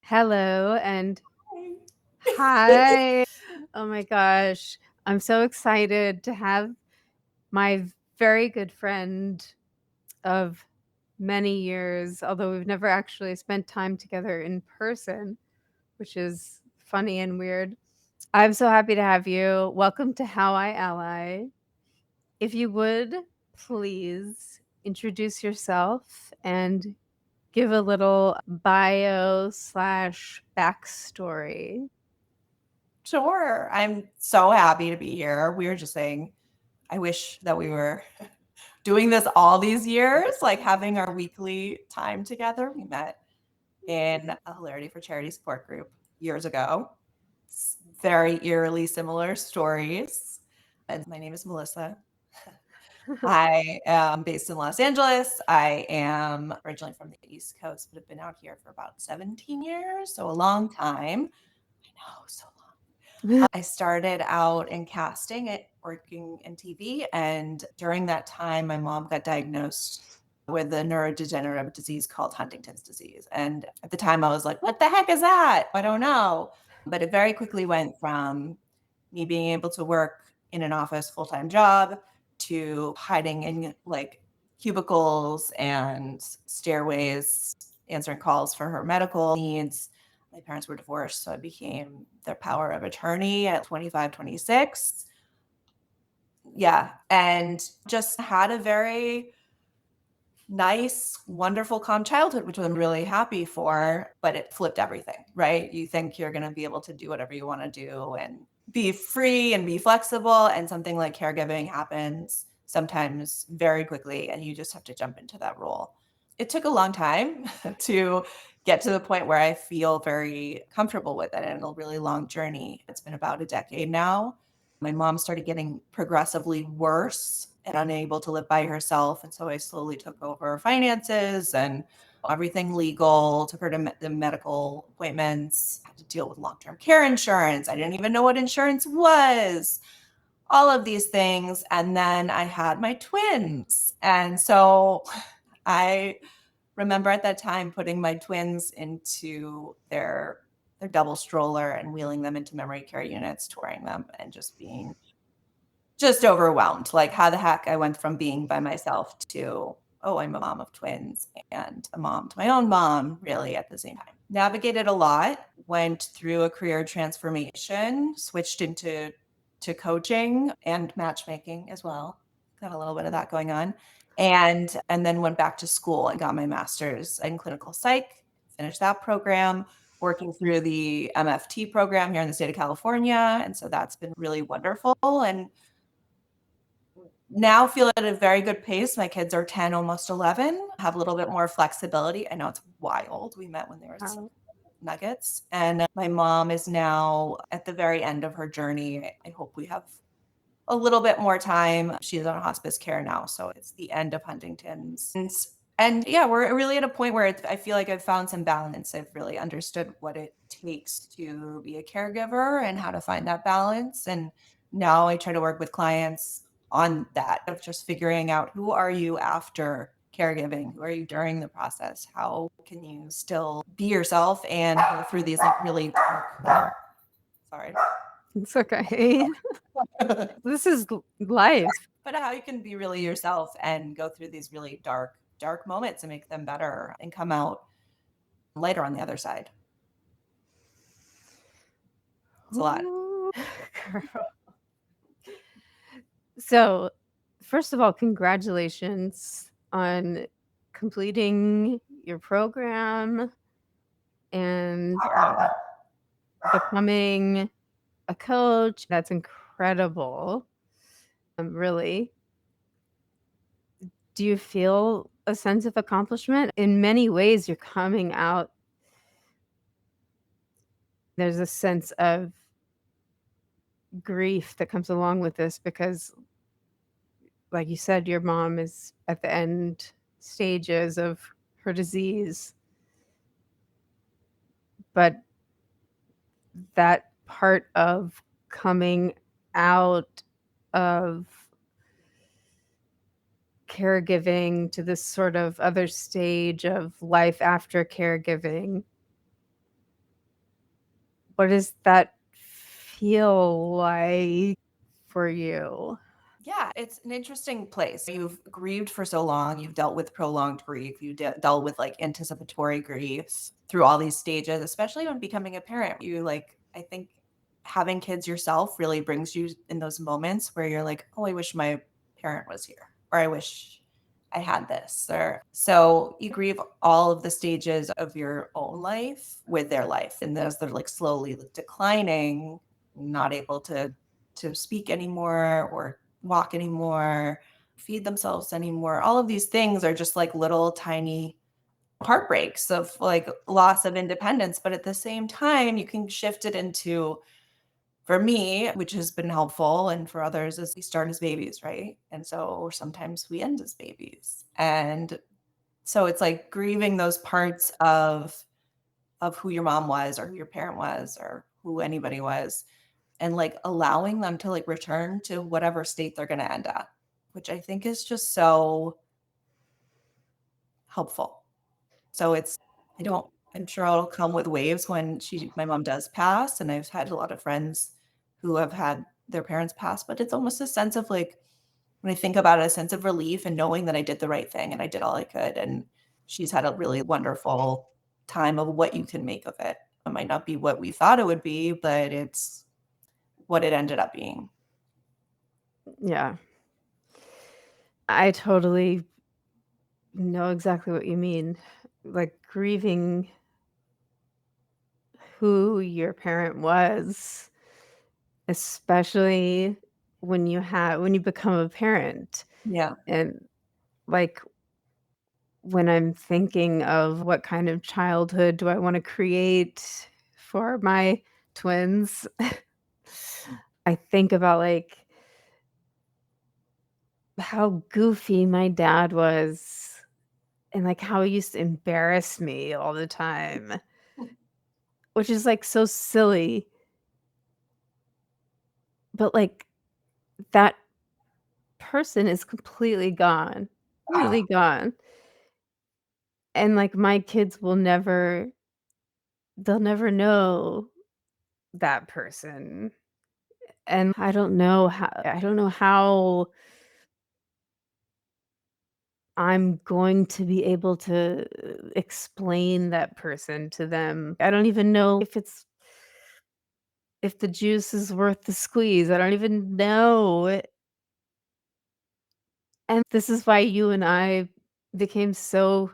Hello and hi. Oh my gosh. I'm so excited to have my very good friend of many years, although we've never actually spent time together in person, which is funny and weird. I'm so happy to have you. Welcome to How I Ally. If you would please introduce yourself and give a little bio slash backstory. Sure. I'm so happy to be here. We were just saying, I wish that we were doing this all these years, like having our weekly time together. We met in a Hilarity for Charity support group years ago. Very eerily similar stories. And my name is Melissa. I am based in Los Angeles. I am originally from the East Coast, but have been out here for about 17 years, so a long time. I know, so long. I started out in casting at working in TV, and during that time, my mom got diagnosed with a neurodegenerative disease called Huntington's disease. And at the time, I was like, "What the heck is that? I don't know." But it very quickly went from me being able to work in an office full-time job to hiding in like cubicles and stairways, answering calls for her medical needs. My parents were divorced, so I became their power of attorney at 25, 26. Yeah, and just had a very nice, wonderful, calm childhood, which I'm really happy for, but it flipped everything, right? You think you're going to be able to do whatever you want to do and be free and be flexible, and something like caregiving happens sometimes very quickly, and you just have to jump into that role. It took a long time to get to the point where I feel very comfortable with it, and a really long journey. It's been about a decade now. My mom started getting progressively worse and unable to live by herself. And so I slowly took over finances and everything legal, took her to the medical appointments, had to deal with long-term care insurance. I didn't even know what insurance was, all of these things. And then I had my twins. And so I remember at that time putting my twins into their double stroller and wheeling them into memory care units, touring them, and just being just overwhelmed. Like, how the heck I went from being by myself to, oh, I'm a mom of twins and a mom to my own mom, really, at the same time. Navigated a lot, went through a career transformation, switched into coaching and matchmaking as well. Got a little bit of that going on. And then went back to school and got my master's in clinical psych, finished that program, working through the MFT program here in the state of California. And so that's been really wonderful. And now feel at a very good pace. My kids are 10, almost 11, have a little bit more flexibility. I know it's wild. We met when they were nuggets. And my mom is now at the very end of her journey. I hope we have a little bit more time. She's on hospice care now, so it's the end of Huntington's. And yeah, we're really at a point where I feel like I've found some balance. I've really understood what it takes to be a caregiver and how to find that balance. And now I try to work with clients on that, of just figuring out, who are you after caregiving? Who are you during the process? How can you still be yourself and go through these like really sorry. It's okay. This is life. But how you can be really yourself and go through these really dark moments and make them better and come out lighter on the other side. It's a lot. So, first of all, congratulations on completing your program and becoming a coach. That's incredible. Really. Do you feel a sense of accomplishment? In many ways, you're coming out. There's a sense of grief that comes along with this because, like you said, your mom is at the end stages of her disease. But that part of coming out of caregiving to this sort of other stage of life after caregiving What does that feel like for you? Yeah, it's an interesting place. You've grieved for so long. You've dealt with prolonged grief. You dealt with like anticipatory griefs through all these stages, especially when becoming a parent. I think having kids yourself really brings you in those moments where you're like, oh, I wish my parent was here, or I wish I had this. Or so you grieve all of the stages of your own life with their life. And as they're like slowly declining, not able to speak anymore or walk anymore, feed themselves anymore. All of these things are just like little tiny heartbreaks of like loss of independence. But at the same time, you can shift it into, for me, which has been helpful, and for others, is we start as babies, right? And so sometimes we end as babies. And so it's like grieving those parts of who your mom was or who your parent was or who anybody was, and like allowing them to like return to whatever state they're going to end at, which I think is just so helpful. So I'm sure it'll come with waves when my mom does pass. And I've had a lot of friends who have had their parents pass, but it's almost a sense of like, when I think about it, a sense of relief and knowing that I did the right thing and I did all I could. And she's had a really wonderful time of what you can make of it. It might not be what we thought it would be, but it's what it ended up being. Yeah. I totally know exactly what you mean. Like grieving who your parent was, especially when you become a parent. Yeah. And like when I'm thinking of what kind of childhood do I want to create for my twins, I think about like how goofy my dad was and like how he used to embarrass me all the time, which is like so silly, but like that person is completely gone, really gone. And like my kids they'll never know that person. And I don't know how I'm going to be able to explain that person to them. I don't even know if the juice is worth the squeeze. I don't even know. And this is why you and I became so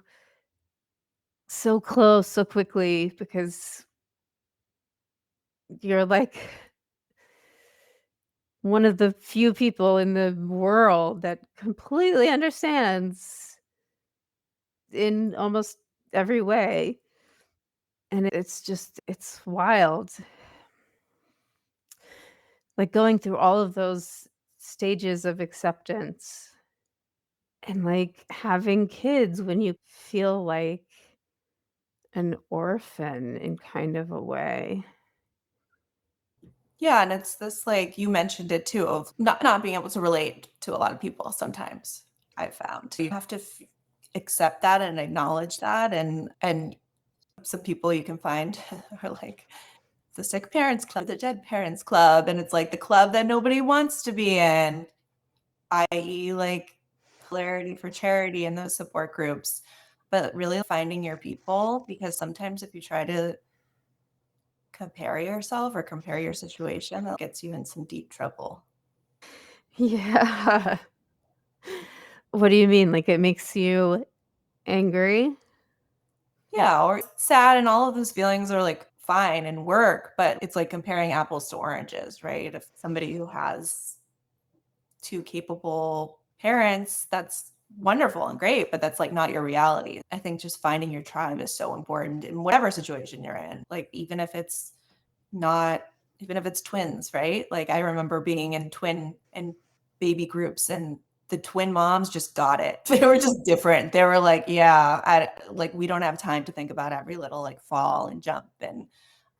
close so quickly because you're like one of the few people in the world that completely understands in almost every way. And it's wild. Like going through all of those stages of acceptance and like having kids when you feel like an orphan in kind of a way. Yeah, and it's this like you mentioned it too of not being able to relate to a lot of people sometimes. I've found you have to accept that and acknowledge that, and some people you can find are like the sick parents club, the dead parents club, and it's like the club that nobody wants to be in, i.e. like polarity for charity and those support groups. But really finding your people, because sometimes if you try to compare yourself or compare your situation, that gets you in some deep trouble. Yeah. What do you mean? Like it makes you angry? Yeah, or sad, and all of those feelings are like fine and work, but it's like comparing apples to oranges, right? If somebody who has two capable parents, that's wonderful and great, but that's like not your reality. I think just finding your tribe is so important in whatever situation you're in. Like not even if it's twins, right? Like I remember being in twin and baby groups, and the twin moms just got it. They were just different. They were like, yeah, like we don't have time to think about every little like fall and jump, and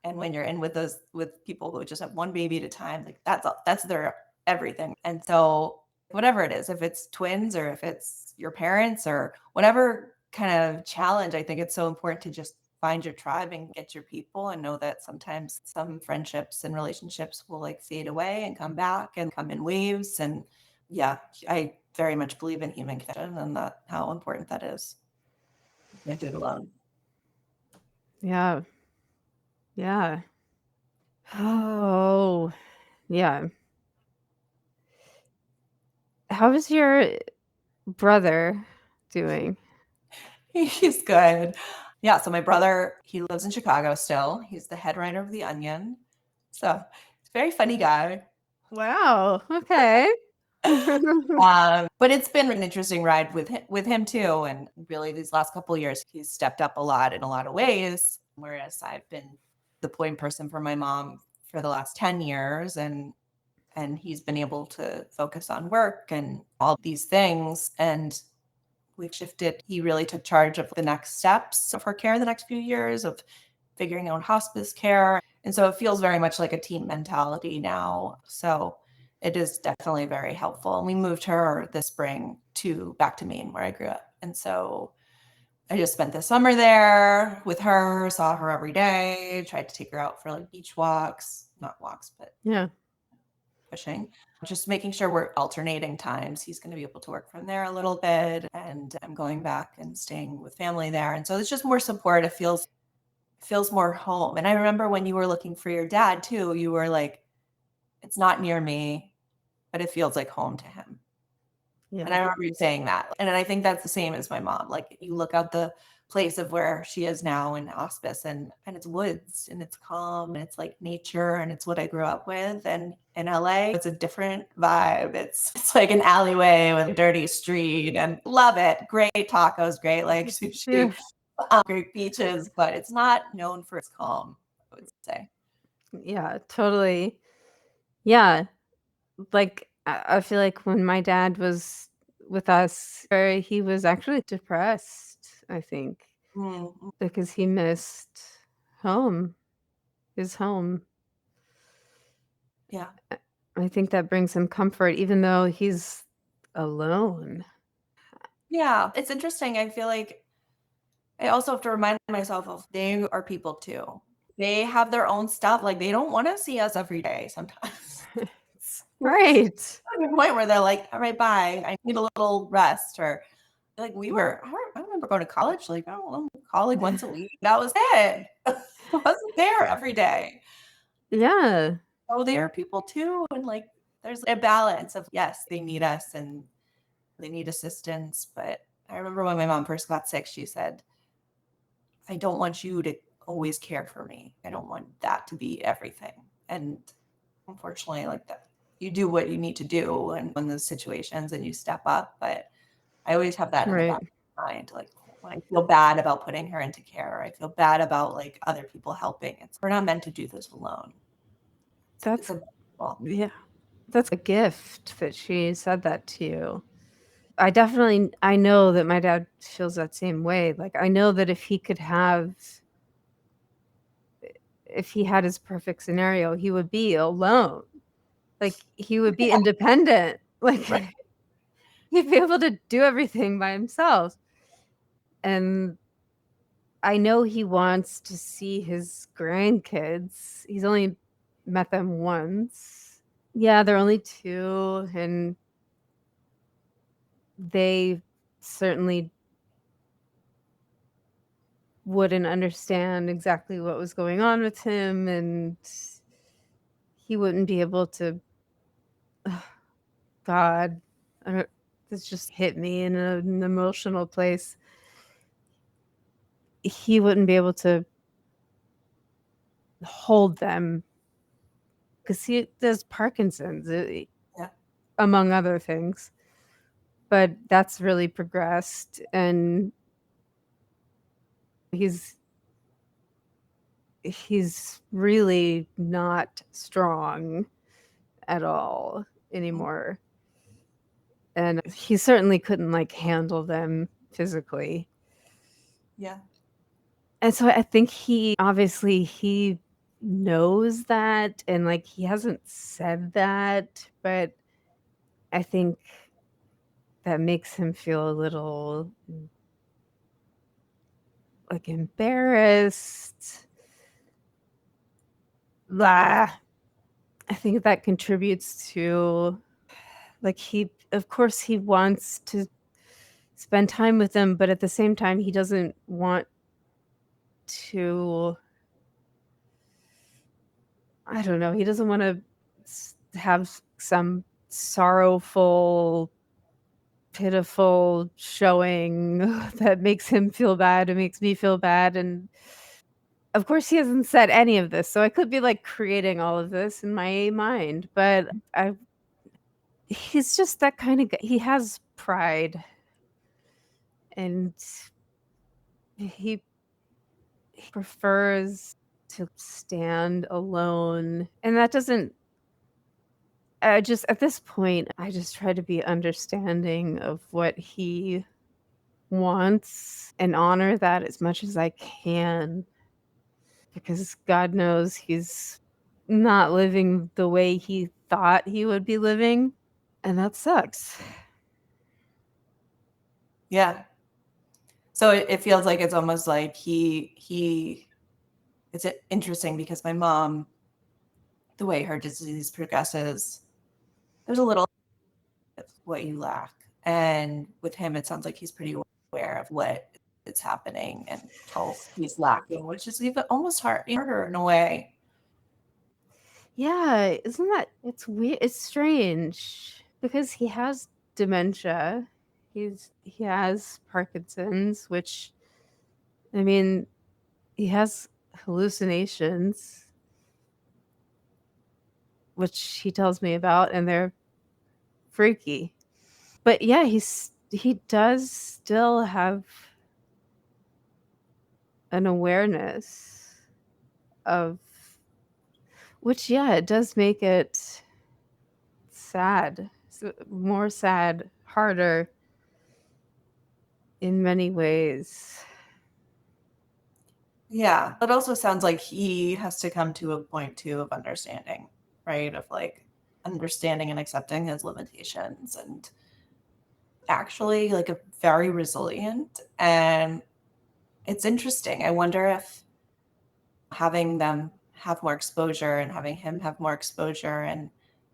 when you're in with those with people who just have one baby at a time, like that's their everything. And so whatever it is, if it's twins or if it's your parents or whatever kind of challenge, I think it's so important to just find your tribe and get your people, and know that sometimes some friendships and relationships will like fade away and come back and come in waves. And yeah, I very much believe in human connection and that how important that is. You can't do it alone. Yeah. Yeah. Oh, yeah. How is your brother doing? He's good. Yeah, so my brother, he lives in Chicago still. He's the head writer of The Onion. So he's a very funny guy. Wow. Okay. But it's been an interesting ride with him too. And really, these last couple of years, he's stepped up a lot in a lot of ways. Whereas I've been the point person for my mom for the last 10 years, and he's been able to focus on work and all these things. And we shifted. He really took charge of the next steps of her care the next few years of figuring out hospice care. And so it feels very much like a team mentality now. So it is definitely very helpful. And we moved her this spring to back to Maine where I grew up. And so I just spent the summer there with her, saw her every day, tried to take her out for like beach walks, not walks, but Yeah. pushing, just making sure we're alternating times. He's going to be able to work from there a little bit, and I'm going back and staying with family there. And so it's just more support. It feels more home. And I remember when you were looking for your dad too, you were like, it's not near me, but it feels like home to him. And I Yeah. remember you saying that. And I think that's the same as my mom. Like you look out the place of where she is now in hospice, and it's woods and it's calm and it's like nature and it's what I grew up with. And in LA, it's a different vibe. It's like an alleyway with a dirty street, and love it. Great tacos, great like Yeah. sushi, great beaches, but it's not known for its calm, I would say. Yeah, totally. Yeah. Like, I feel like when my dad was with us, he was actually depressed, I think, Mm, because he missed home, his home. yeah. I think that brings him comfort even though he's alone. Yeah. It's interesting. I feel like I also have to remind myself of they are people too. They have their own stuff. Like they don't want to see us every day sometimes. It's Right. to the point where they're like, all right, bye. I need a little rest. Or like I remember going to college, like, I don't know, college once a week. That was it. I wasn't there every day. Yeah. Oh, they are people too. And like there's a balance of yes, they need us and they need assistance. But I remember when my mom first got sick, she said, I don't want you to always care for me. I don't want that to be everything. And unfortunately, like that, you do what you need to do and in those situations and you step up. But I always have that in the back Right. of my mind. Like when I feel bad about putting her into care, I feel bad about like other people helping. We're not meant to do this alone. It's That's a well, yeah. That's a gift that she said that to you. I know that my dad feels that same way. Like I know that if he had his perfect scenario, he would be alone. Like he would be independent. Like right. he'd be able to do everything by himself. And I know he wants to see his grandkids. He's only met them once. Yeah, they're only 2 and they certainly wouldn't understand exactly what was going on with him, and he wouldn't be able to God, I don't this just hit me in an emotional place. He wouldn't be able to hold them because he does Parkinson's, Yeah. among other things, but that's really progressed, and he's he's really not strong at all Mhm. anymore. And he certainly couldn't, like, handle them physically. Yeah. And so I think he knows that, and, like, he hasn't said that, but I think that makes him feel a little like embarrassed. Blah. I think that contributes to like of course he wants to spend time with them, but at the same time he doesn't want to, I don't know, he doesn't want to have some sorrowful, pitiful showing that makes him feel bad and makes me feel bad. And of course, he hasn't said any of this, so I could be like creating all of this in my mind. But he's just that kind of guy. He has pride, and he prefers to stand alone, and that doesn't. I just at this point, I just try to be understanding of what he wants and honor that as much as I can, because God knows he's not living the way he thought he would be living, and that sucks. Yeah. So it feels like it's almost like he it's interesting because my mom, the way her disease progresses, there's a little of what you lack. And with him, it sounds like he's pretty aware of what is happening and health he's lacking, which is even almost harder in a way. Yeah, isn't that it's weird, it's strange because he has dementia. He has Parkinson's, which I mean, he has hallucinations, which he tells me about, and they're freaky. But yeah, he does still have an awareness of, which yeah, it does make it sad. More sad, harder in many ways. Yeah. It also sounds like he has to come to a point too of understanding, right? Of like understanding and accepting his limitations and actually like a very resilient. And it's interesting. I wonder if having them have more exposure and having him have more exposure and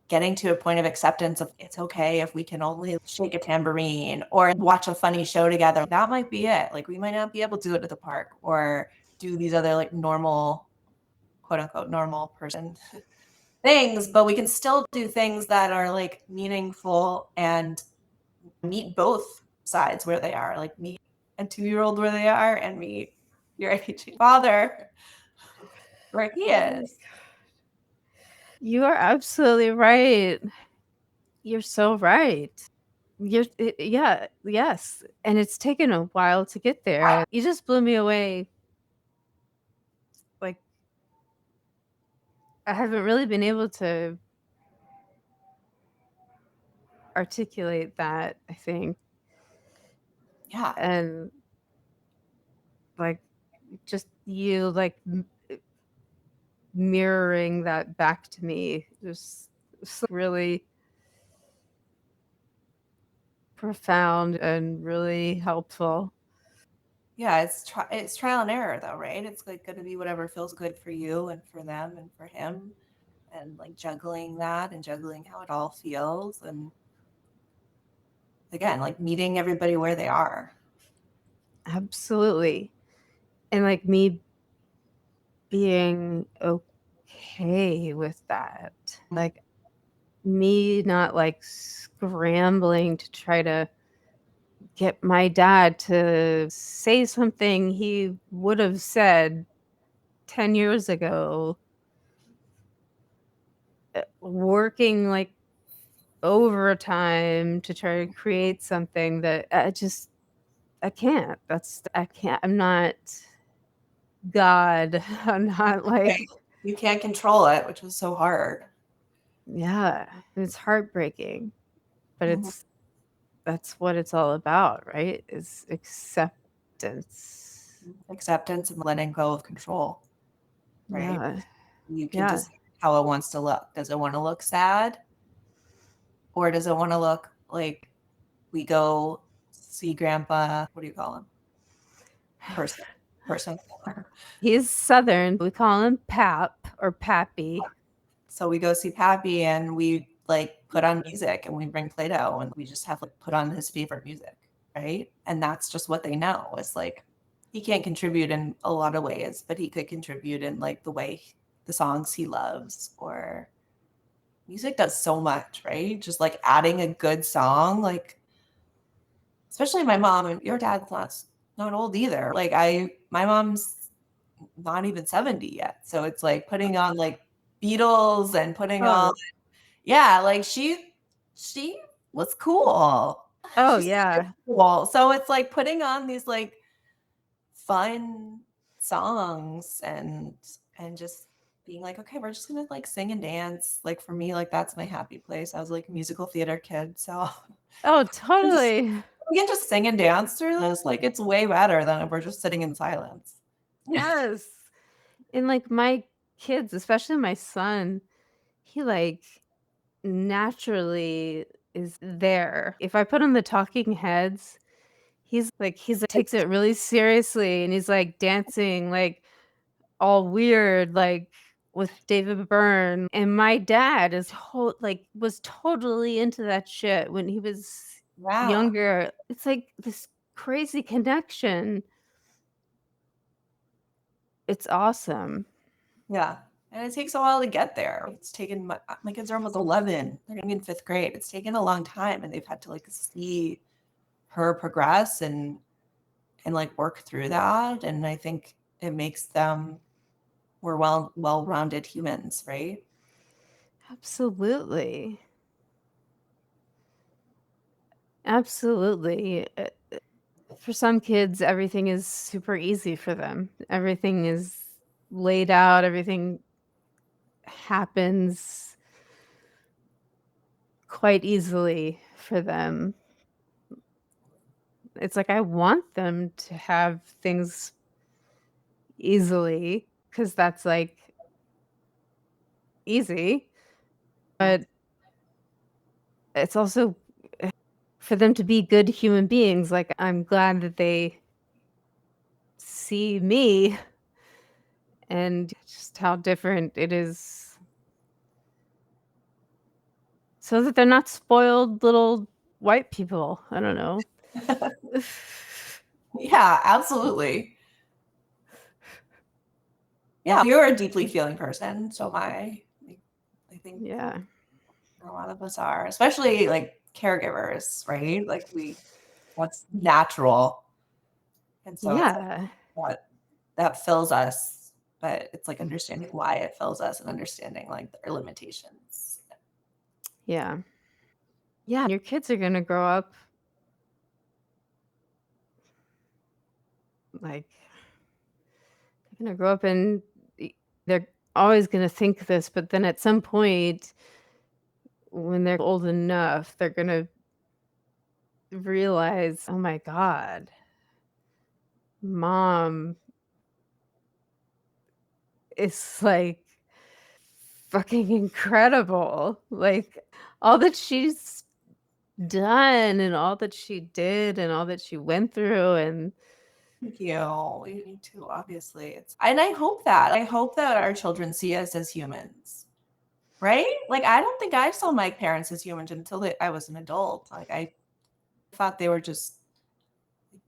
getting to a point of acceptance of it's okay if we can only shake a tambourine or watch a funny show together. That might be it. Like we might not be able to do it at the park or do these other like normal, quote unquote, normal person things, but we can still do things that are like meaningful and meet both sides where they are. Like meet a 2-year-old where they are and meet your aging father where he Oh my is. God. You are absolutely right. You're so right. Yeah, yes. And it's taken a while to get there. You just blew me away. Like, I haven't really been able to articulate that, I think. Yeah. And like, just you like mirroring that back to me just really profound and really helpful. Yeah, it's trial and error though, right? It's like going to be whatever feels good for you and for them and for him, and like juggling that and juggling how it all feels, and again, like meeting everybody where they are. Absolutely. And like me being okay with that. Like me not like scrambling to try to get my dad to say something he would have said 10 years ago, working like overtime to try to create something that I can't. I can't. I'm not God. I'm not like, Right. You can't control it, which was so hard. yeah, it's heartbreaking, but Mhm. that's what it's all about, right? Is acceptance. Acceptance and letting go of control, right? Yeah. You can Yeah. decide how it wants to look. Does it want to look sad, or does it want to look like we go see grandpa, what do you call him? Person. person. He's Southern. We call him Pap or Pappy. So we go see Pappy and we like put on music and we bring Play-Doh and we just have like put on his favorite music, right? And that's just what they know. It's like he can't contribute in a lot of ways, but he could contribute in like the way the songs he loves, or music does so much, right? Just like adding a good song, like especially my mom, and your dad's not old either. Like my mom's not even 70 yet. So it's like putting on like Beatles and putting on, Oh, yeah, like she was cool. oh She's super yeah. cool. So it's like putting on these like fun songs and just being like, okay, we're just gonna like sing and dance. Like for me, like that's my happy place. I was like a musical theater kid, so Oh, just totally. we can just sing and dance through this. Like it's way better than if we're just sitting in silence. Yes. And like my kids, especially my son, he like naturally is there. If I put on the talking heads, he's takes it really seriously and he's like dancing like all weird like with David Byrne. And my dad was totally into that shit when he was Yeah. younger. It's like this crazy connection. It's awesome. Yeah. And it takes a while to get there. It's taken my kids are almost 11. They're gonna be in fifth grade. It's taken a long time and they've had to like see her progress and like work through that. And I think it makes them more well-rounded humans, right? Absolutely. Absolutely. For some kids, everything is super easy for them. Everything is laid out, everything happens quite easily for them. It's like I want them to have things easily because that's like easy, but it's also for them to be good human beings. Like I'm glad that they see me and just how different it is so that they're not spoiled little white people. I don't know. Yeah, absolutely. Yeah, you're a deeply feeling person, so am I. I think Yeah. a lot of us are, especially like caregivers, right? Like what's natural. And so it's like Yeah. what that fills us, but it's like understanding why it fills us and understanding like their limitations. Yeah. Yeah. Your kids are going to grow up like, they're going to grow up and they're always going to think this, but then at some point, when they're old enough, they're going to realize, oh my God, mom is like fucking incredible. Like all that she's done and all that she did and all that she went through and Thank you. We need to, obviously. And I hope that our children see us as humans, right? Like I don't think I saw my parents as humans until I was an adult. Like I thought they were just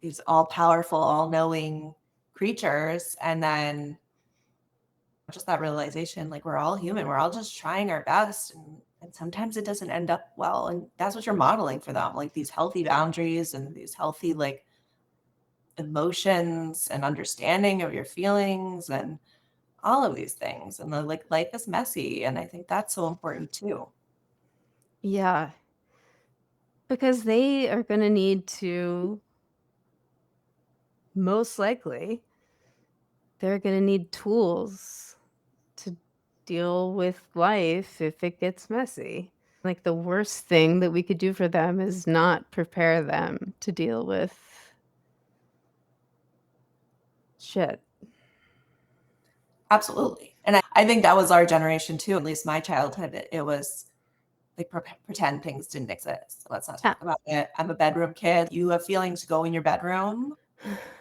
these all-powerful, all-knowing creatures, and then just that realization, like we're all human, we're all just trying our best, and sometimes it doesn't end up well, and that's what you're modeling for them, like these healthy boundaries and these healthy like emotions and understanding of your feelings and all of these things. And the like life is messy, and I think that's so important too. yeah, because they are going to need to most likely they're going to need tools to deal with life if it gets messy. Like the worst thing that we could do for them is not prepare them to deal with shit. Absolutely. And I think that was our generation too, at least my childhood. It was like pretend things didn't exist. Let's not Yeah. talk about it. I'm a bedroom kid. You have feelings, go in your bedroom.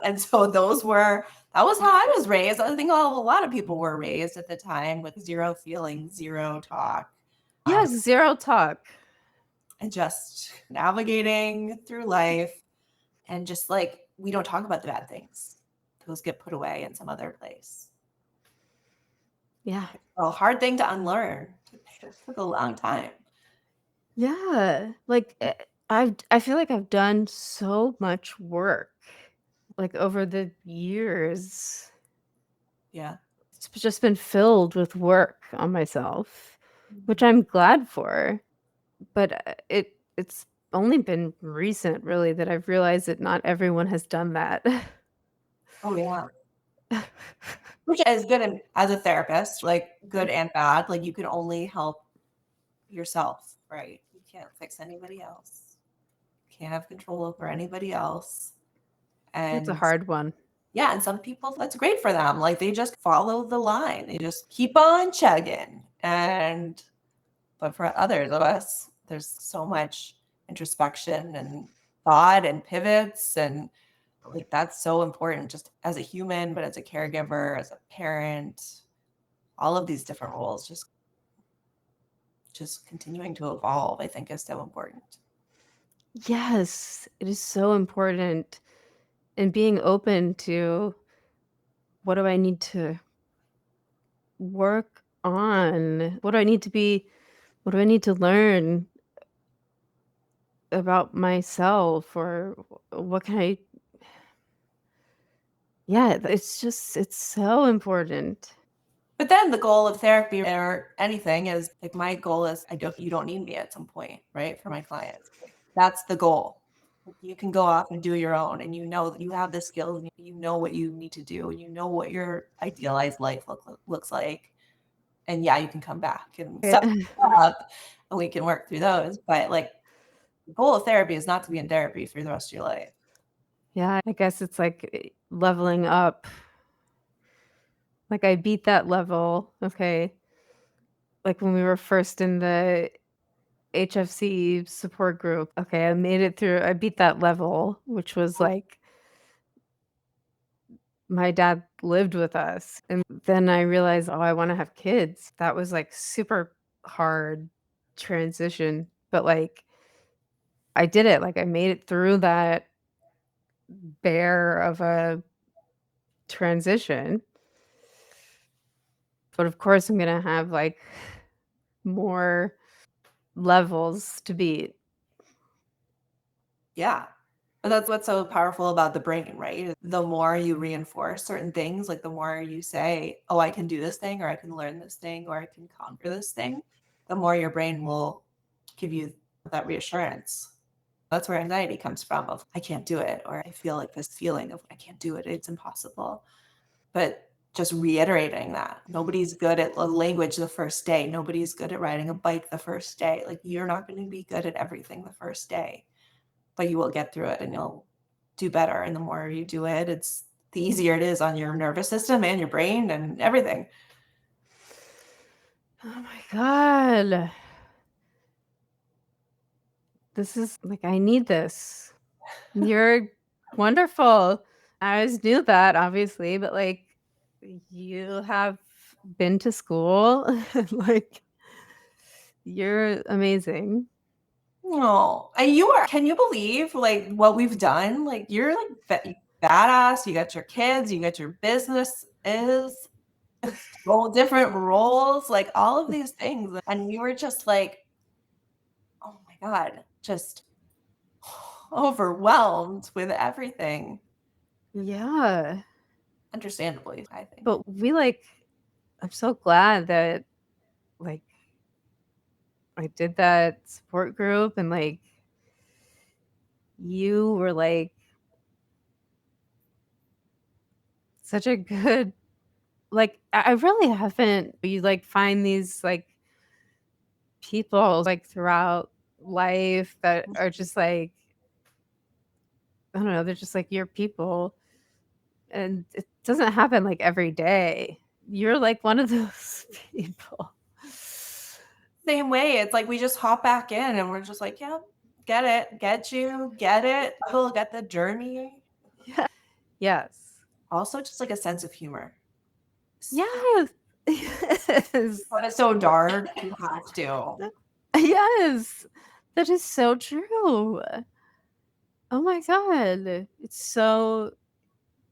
And so those were That was how I was raised. I think a lot of people were raised at the time with zero feelings, zero talk. Yes, zero talk. And just navigating through life and just like, we don't talk about the bad things. Those get put away in some other place. Yeah. A hard thing to unlearn. It took a long time. Yeah. Like I feel like I've done so much work like over the years. Yeah. It's just been filled with work on myself, which I'm glad for. But it's only been recent really that I've realized that not everyone has done that. Oh, yeah. Which is good as a therapist, like good and bad. Like you can only help yourself, right? You can't fix anybody else. Can't have control over anybody else. It's a And hard one. yeah, and some people that's great for them. Like they just follow the line. They just keep on chugging. But for others of us, there's so much introspection and thought and pivots, and like that's so important just as a human, but as a caregiver, as a parent, all of these different roles just continuing to evolve, I think is so important. Yes, it is so important. And being open to what do I need to work on? What do I need to learn about myself or what can I Yeah, it's so important. But then the goal of therapy or anything is like my goal is you don't need me at some point, right? For my clients. That's the goal. You can go off and do your own, and you know that you have the skills and you know what you need to do and you know what your idealized life looks like. And yeah, you can come back and Yeah. stuff up and we can work through those. But like the goal of therapy is not to be in therapy for the rest of your life. Yeah, I guess it's like leveling up. Like I beat that level. Okay. Like when we were first in the HFC support group. Okay, I made it through. I beat that level, which was like my dad lived with us. And then I realized, oh, I want to have kids. That was like super hard transition, but like I did it. Like I made it through that bear of a transition. But of course, I'm going to have like more levels to beat. Yeah. But that's what's so powerful about the brain, right? The more you reinforce certain things, like the more you say, oh, I can do this thing, or I can learn this thing, or I can conquer this thing, the more your brain will give you that reassurance. That's where anxiety comes from of I can't do it, or I feel like this feeling of I can't do it, it's impossible. But just reiterating that nobody's good at language the first day. Nobody's good at riding a bike the first day. Like you're not going to be good at everything the first day, but you will get through it and you'll do better. And the more you do it, it's the easier it is on your nervous system and your brain and everything. Oh my God. This is like, I need this. You're wonderful. I always knew that, obviously, but like, you have been to school. Like, you're amazing. No, and you are. Can you believe like what we've done? Like you're like badass. You got your kids. You got your business is all different roles. Like all of these things, and you were just like, oh my god, just overwhelmed with everything. Yeah. Understandably, I think. But we like, I'm so glad that like I did that support group and like you were like such a good, like, I really haven't, you like find these like people like throughout life that are just like, I don't know, they're just like your people. And it doesn't happen like every day. You're like one of those people. Same way. It's like we just hop back in and we're just like, yeah, get it, get you, get it. We'll get the journey. Yeah. Yes. also just like a sense of humor. Yes. Yes. When it's so dark, you have to. Yes. That is so true. Oh my god. It's so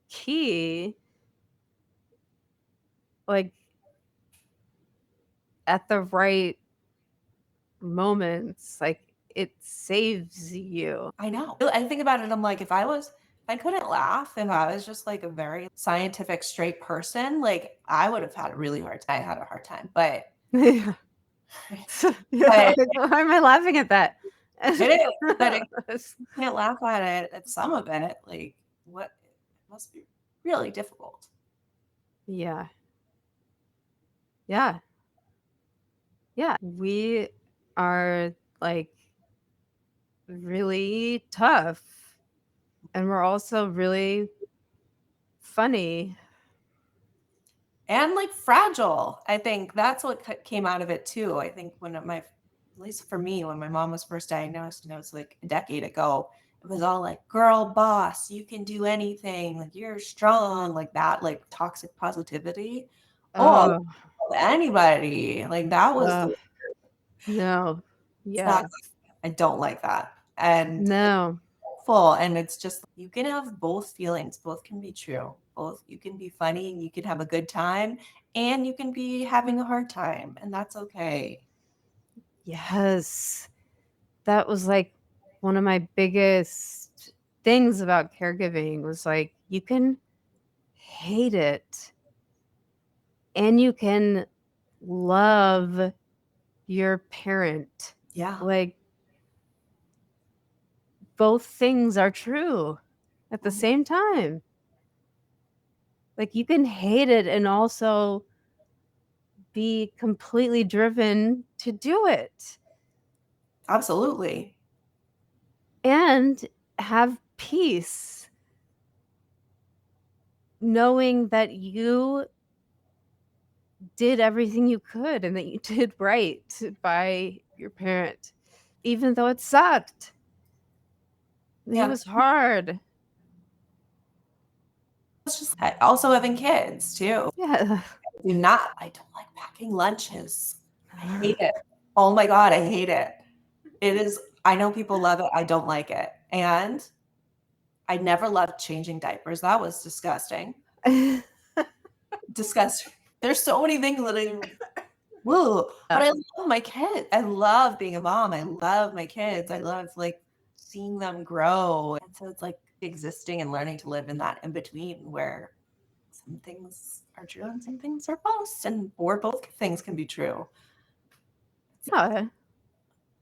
key. Like at the right moments, like it saves you. I know. I think about it, I'm like, if I couldn't laugh, if I was just like a very scientific, straight person, like I would have had a really hard time. I had a hard time, but Yeah. Yeah. but Like, why am I laughing at that? it is. But if you can't laugh at it at some of it, like what it must be really difficult. Yeah. Yeah. Yeah. We are like really tough and we're also really funny. And like fragile. I think that's what came out of it too. I think when my, at least for me, when my mom was first diagnosed, and it was like a decade ago, it was all like, girl boss, you can do anything, like you're strong, like that, like toxic positivity. Oh, Oh, anybody. Like that was the, no. it's not, Yeah. I don't like that. And No. full, and it's just you can have both feelings, both can be true, both, you can be funny and you can have a good time and you can be having a hard time, and that's okay. Yes. That was like one of my biggest things about caregiving was like you can hate it and you can love your parent. Yeah, Like both things are true at the same time. Like you can hate it and also be completely driven to do it absolutely. and have peace knowing that you did everything you could and that you did right by your parent, even though it sucked. It Yeah, was hard. it's just also having kids too. Yeah. I don't like packing lunches. I hate it. Oh my god, I hate it. It is, I know people love it, I don't like it. And I never loved changing diapers. That was disgusting. Disgusting. There's so many things that I, whoa, but I love my kids. I love being a mom. I love my kids. I love like seeing them grow. And so it's like existing and learning to live in that in between where some things are true and some things are false, and or both things can be true. Yeah.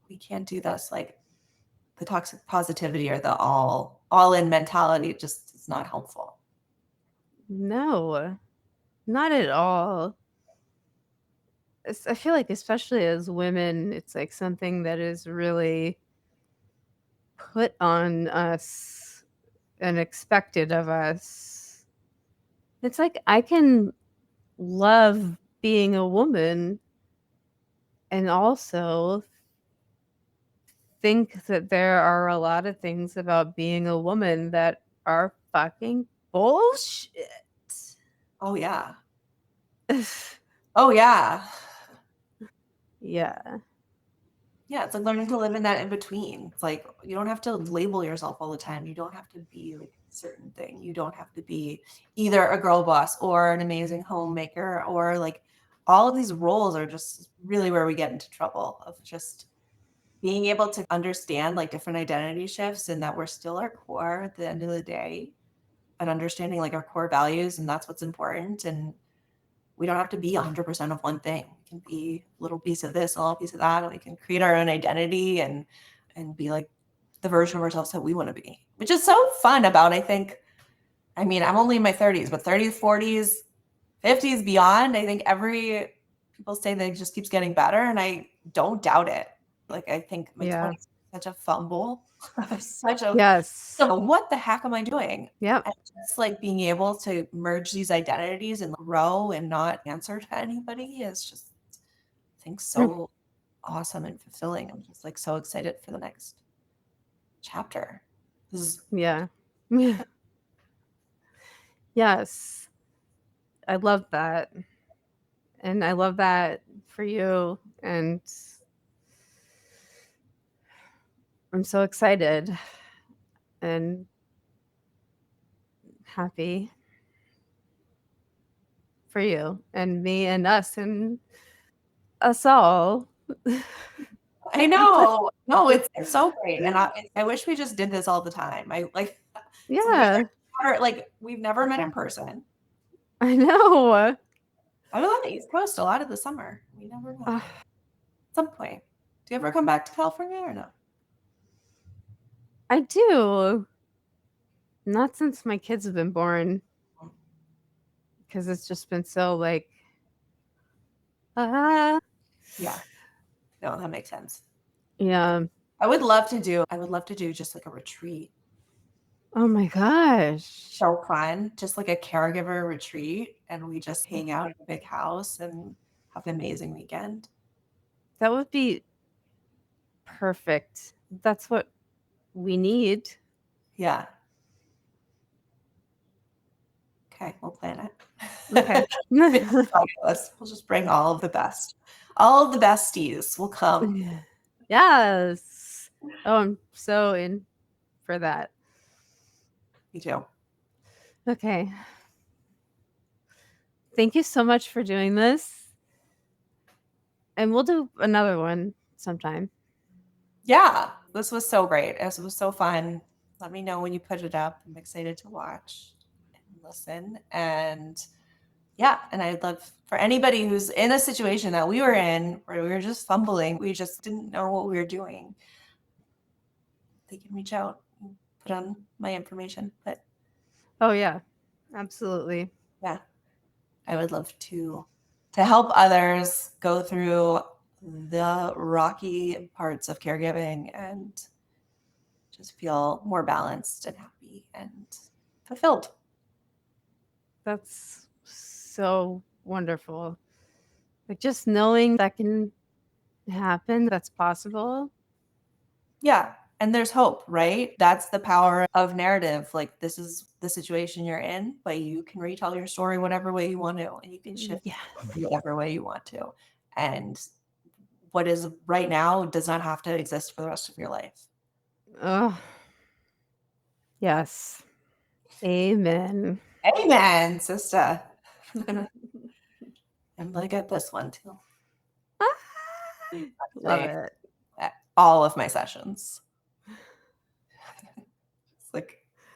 We can't do this like the toxic positivity or the all in mentality just is not helpful. No, not at all. I feel like, especially as women, it's like something that is really put on us and expected of us. It's like I can love being a woman and also think that there are a lot of things about being a woman that are fucking bullshit. Oh yeah. Oh yeah. Yeah. Yeah, it's like learning to live in that in between. It's like you don't have to label yourself all the time. You don't have to be like a certain thing. You don't have to be either a girl boss or an amazing homemaker, or like all of these roles are just really where we get into trouble of just being able to understand like different identity shifts, and that we're still our core at the end of the day, and understanding like our core values, and that's what's important. And we don't have to be 100% of one thing. We can be a little piece of this, a little piece of that, and we can create our own identity and be like the version of ourselves that we want to be, which is so fun about, I think. I mean, I'm only in my 30s, but 30s, 40s, 50s, beyond, I think every people say that it just keeps getting better, and I don't doubt it. Like I think my Yeah. 20s are such a fumble. Such a, Yes. so what the heck am I doing? Yep. And just like being able to merge these identities and grow and not answer to anybody is just, I think, so awesome and fulfilling. I'm just like so excited for the next chapter. This is, Yeah. Yeah. Yes. I love that. And I love that for you. And I'm so excited and happy for you and me and us all. I know. No, it's so great. And I wish we just did this all the time. I like Yeah, we've never met in person. I know. I was on the East Coast a lot of the summer. We never met. Uh, At some point. Do you ever come back to California or no? I do. Not since my kids have been born, because it's just been so like, ah. Yeah. No, that makes sense. Yeah. I would love to do just like a retreat. Oh my gosh. So fun. Just like a caregiver retreat. And we just hang out in a big house and have an amazing weekend. That would be perfect. That's what we need. Yeah. Okay, we'll plan it. Okay. We'll just bring all of the best. All of the besties will come. Yes. Oh, I'm so in for that. Me too. Okay. Thank you so much for doing this. And we'll do another one sometime. Yeah, this was so great. This was so fun. Let me know when you put it up. I'm excited to watch and listen. And yeah, and I'd love for anybody who's in a situation that we were in where we were just fumbling, we just didn't know what we were doing. They can reach out and put on my information. But Oh yeah. Absolutely. yeah, I would love to help others go through the rocky parts of caregiving and just feel more balanced and happy and fulfilled. That's so wonderful. Like just knowing that can happen, that's possible. Yeah. And there's hope, right? That's the power of narrative. Like, this is the situation you're in, but you can retell your story whatever way you want to, and you can shift Yeah. whatever way you want to. And what is right now does not have to exist for the rest of your life. Oh, yes. Amen. Amen, sister. I'm gonna get this one too. Love it. All of my sessions.